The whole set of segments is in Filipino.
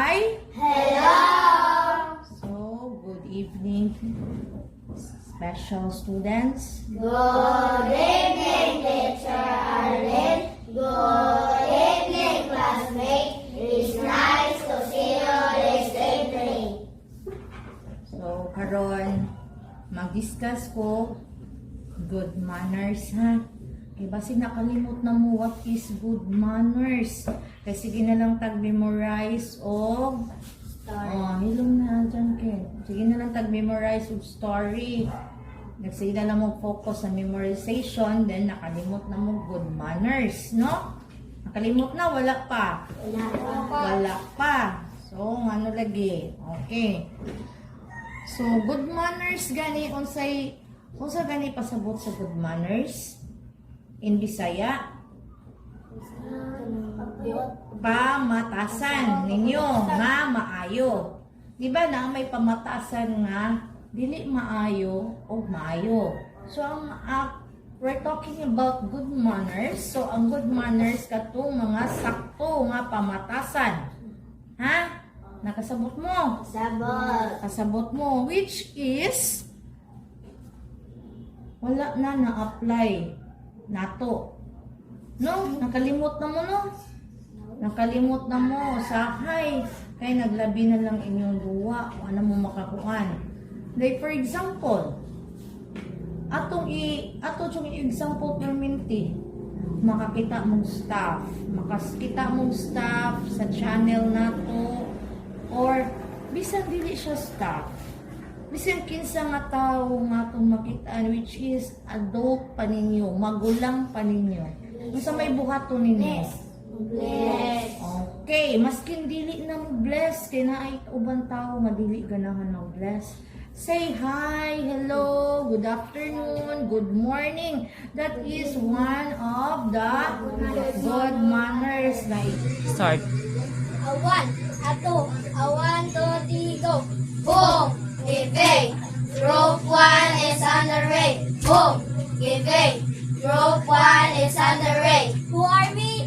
Hi! Hello! So, good evening, special students. Good evening, Teacher Arlene. Good evening, classmates. It's nice to see you this evening. So, karon mag-discuss ko good manners, ha? Kaya basi nakalimot na mo what is good manners. Kaya sige na lang tag-memorize og hilom na dyan, Ken. Sige na lang tag-memorize og story. Sige na lang mo focus sa memorization, then nakalimot na mo good manners, no? Nakalimot na, wala pa. Wala pa. So, ano lagi? Okay. So, good manners gani unsay gani pasabot sa good manners in Bisaya? Pamatasan ninyo nga maayo. Di ba na may pamatasan nga dili maayo o maayo. So we're talking about good manners. So ang good manners katong mga sakto nga pamatasan. Ha? Nakasabot mo? Sabot. Kasabot mo, which is wala na na-apply nato. No? Nakalimot na mo, no? Nakalimot na mo sa hi. Kaya naglabi na lang inyong duwa. Ano mo makakuan. Like for example, atong example perminti. Makakita mong staff. Makakita mong staff sa channel nato. Or, bisan dili siya staff. Bisan kinsa nga tao nga itong makitaan, which is adult pa ninyo, magulang pa ninyo. Sa may buhato ninyo. Bless. Okay, maskin dili na mo bless, kaya na ay ubang tao madili ganahan ng bless. Say hi, hello, good afternoon, good morning. That is one of the good manners. Start. A one, a two, a one, two, three, go. Boom, give way. Group one is on the way. Boom, give way. Group one is on the way. Who are we?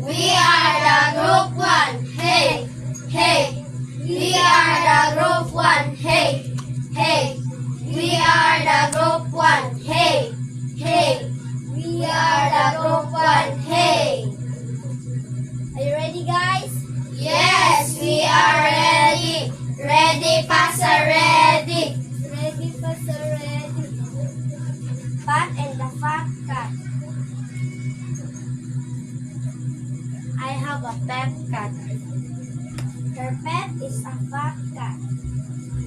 We are the group one. Hey, hey. We are the group one. Hey, hey. We are the group one. Hey, hey. We are the group one. Hey. Are you ready, guys? Yes, we are ready. Ready, Pasa, ready. Ready, Pasa, ready. Pat and the fat cat. I have a pet cat. Her pet is a fat cat.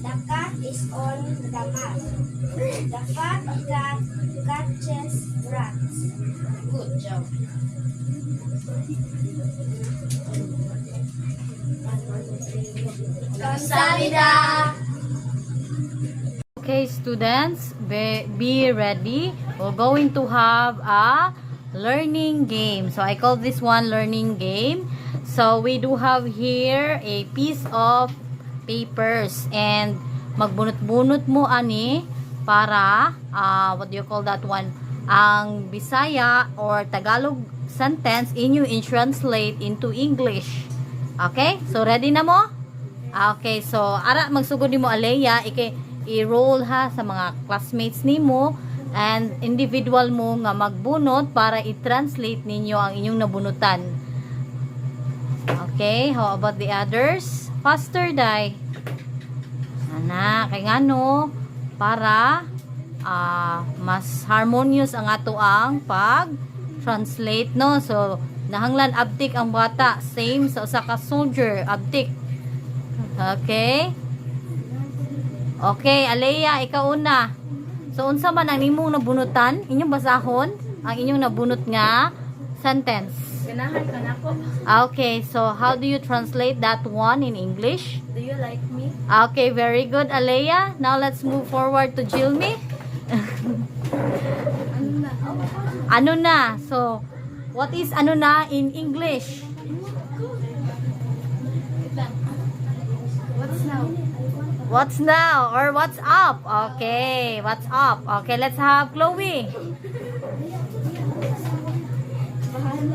The cat is on the mat. The fat cat catches rats. Good job. Kamsahamnida. Okay, students, be ready. We're going to have a learning game. So I call this one learning game. So we do have here a piece of papers and magbunot-bunot mo ani para what do you call that one? Ang Bisaya or Tagalog sentence inyo translate into English. Okay? So ready na mo? Okay, so ara magsugod nimo Aleya i-roll ha sa mga classmates nimo and individual mo nga magbunot para i-translate ninyo ang inyong nabunutan. Okay, how about the others? Faster, Day. Ana, kay ngano para mas harmonious ang ato ang pag-translate, no? So, nahanglan abtik ang bata, same sa usa ka soldier, abtik. Okay? Okay, Aleya, ikaw una. So, unsa man ang imong nabunutan? Inyong basahon ang inyong nabunot nga sentence. Ganahan ka na ko. Okay, so how do you translate that one in English? Do you like me? Okay, very good, Aleya. Now let's move forward to Jilmi. Ano na? So, what is ano na in English? What's now? What's now or what's up? Okay, what's up? Okay, let's have Chloe.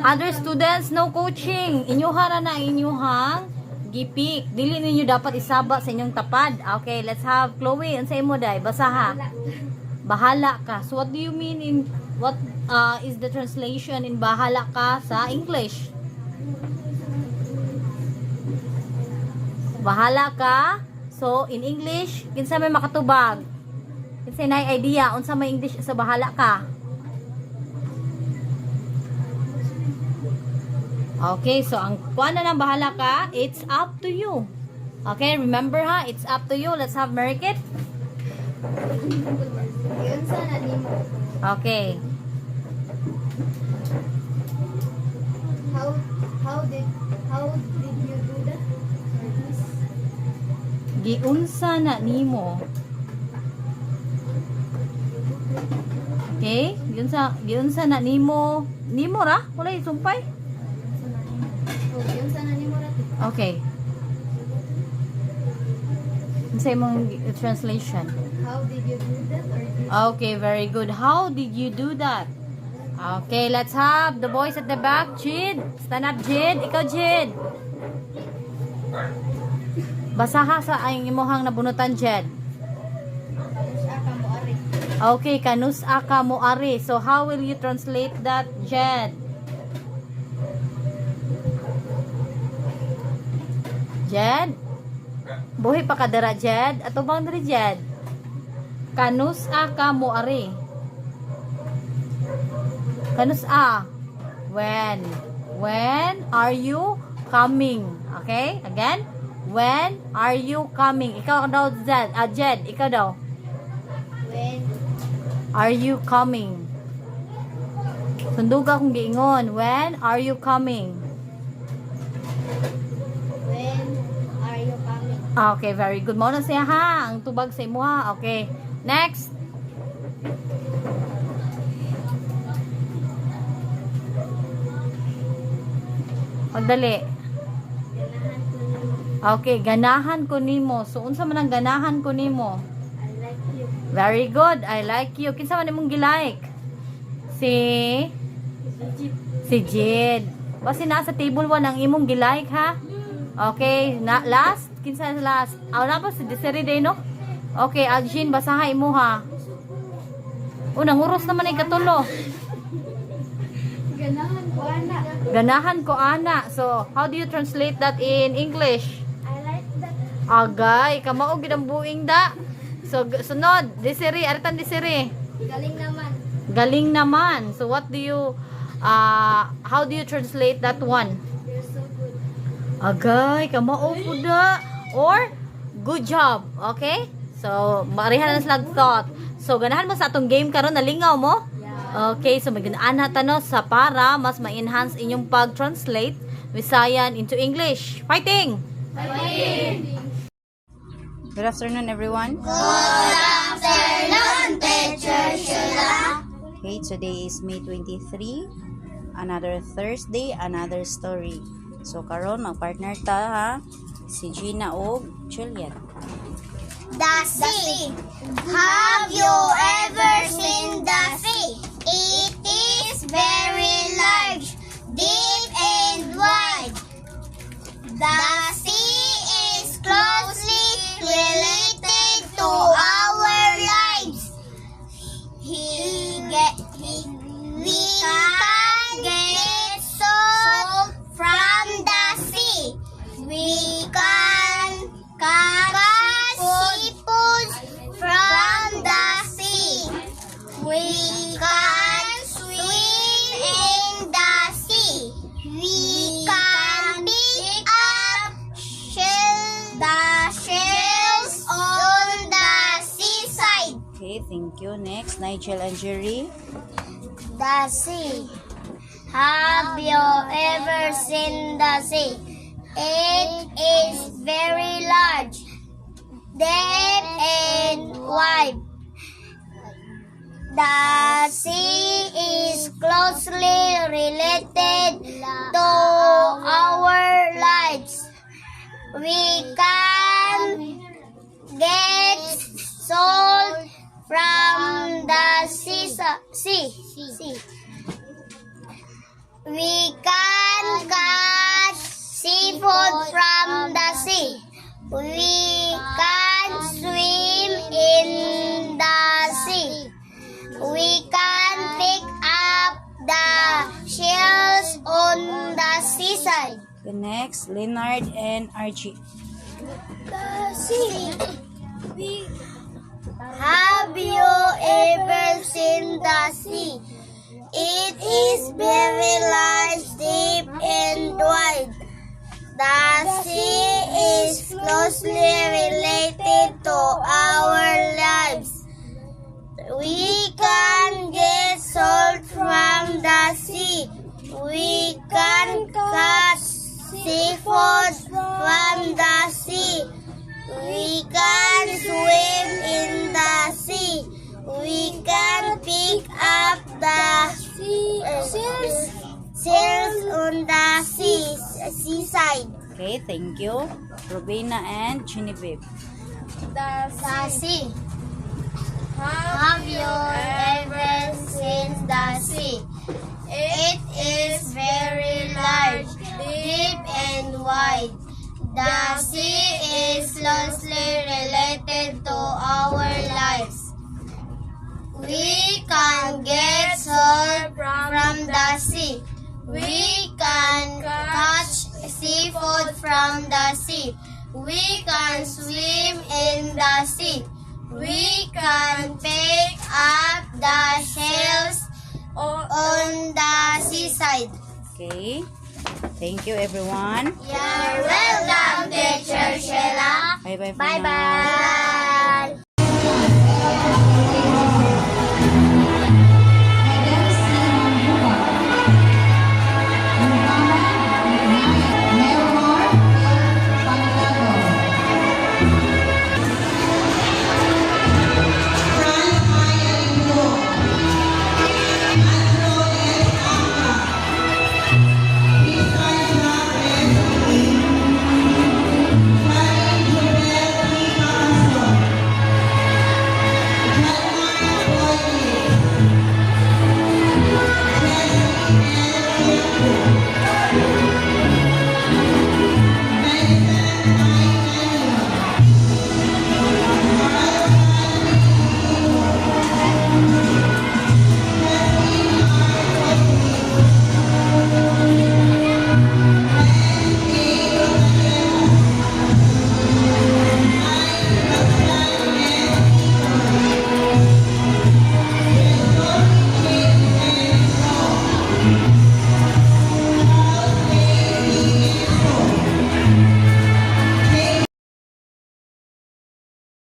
Other students, no coaching. Inyuha na inyuhang gipik. Dili ninyo dapat isaba sa inyong tapad. Okay, let's have Chloe. Unsay mo day? Basa ha. Bahala ka. So what do you mean in what is the translation in bahala ka sa English? Bahala ka. So in English, kinsa may makatubag? Kinsa nay idea unsa may English sa bahala ka? Okay, so ang kuana ng bahala ka, it's up to you. Okay, remember ha, it's up to you. Let's have Marikit. Yun sana nimo. Okay. How did you do that? Giunsa na nimo. Okay, giunsa na nimo. Nimo ra? Wala isumpay. Oh, yun sana nimo ra. Okay. Say mong translation. How did you do that or did Okay, very good. How did you do that? Okay, let's have the boys at the back. Jid, stand up, Jid. Ikaw, Jid. Basaha sa ayong imuhang nabunutan, Jed. aka mo ari? Okay, kanus aka mo ari. So, how will you translate that, Jed? Jed? Buhi pa ka dara, Jed? Ato bang diri, Jed? Kanus aka mo ari. Kanus a. When? When are you coming? Okay? Again? When are you coming? Ikaw daw, Jed. Jed, ikaw daw. When Are you coming? Sunduga kung giingon. When are you coming? are you coming? Okay, very good. Mao na siya ha. Ang tubag sa imo ha. Okay. Next. Pagdali. Okay, ganahan ko nimo. So unsa man ang ganahan ko nimo? I like you. Very good. I like you. Kinsa man imong gilike? Si Jid. Basi na sa table 1 ang imong gilike ha. Okay, na last. Kinsa last? Aw na pa si Desiree day no? Okay, Aljin basaha imo ha. Unang uros naman ay katulo. Ganahan ko ana. Ganahan ko ana. So, how do you translate that in English? I like that. Agay, kamao gid ang buing da. So, sunod, Desiree, aritan Desiree. Galing naman. Galing naman. So, what do you how do you translate that one? You're so good. Agay, kamao po da. Or, good job. Okay? So, marihan na slag thought. So, ganahan mo sa atong game karon nalingaw mo? Okay, so magandaan na tanong sa para mas ma-enhance inyong pag-translate Visayan into English. Fighting! Good afternoon, everyone. Good afternoon, Teacher Sheila. Okay, today is May 23. Another Thursday, another story. So, karon mag-partner ta ha. Si Gina o Juliet. The sea. Have you ever seen the sea? It is very large, deep and wide. The sea is closely related to our lives. We can get salt from the sea. We can catch seafood from the sea. We can swim in the sea. We can pick up the shells on the seaside. Okay, thank you. Next, Nigel and Jerry. The sea. Have you ever seen the sea? It is very large, deep and wide. The sea is closely related to our lives. We can get salt from the sea. We can catch seafood from the We can swim in the sea. We can pick up the shells on the seaside. The next, Leonard and Archie. The sea. Have you ever seen the sea? It is very large, deep, and wide. The sea is closely related to our lives. We can get salt from the sea. We can catch seafood from the sea. We can swim in the sea. We can pick up the shells on the seaside. Okay, thank you. Robina and Genevieve. The sea. Have you ever seen the sea? It is very large, deep, and wide. The sea is closely related to our lives. We can get salt from the sea. We can catch seafood from the sea. We can swim in the sea. We can pick up the shells on the seaside. Okay. Thank you, everyone. You're welcome, teacher Sheila. Bye-bye for now. Bye-bye.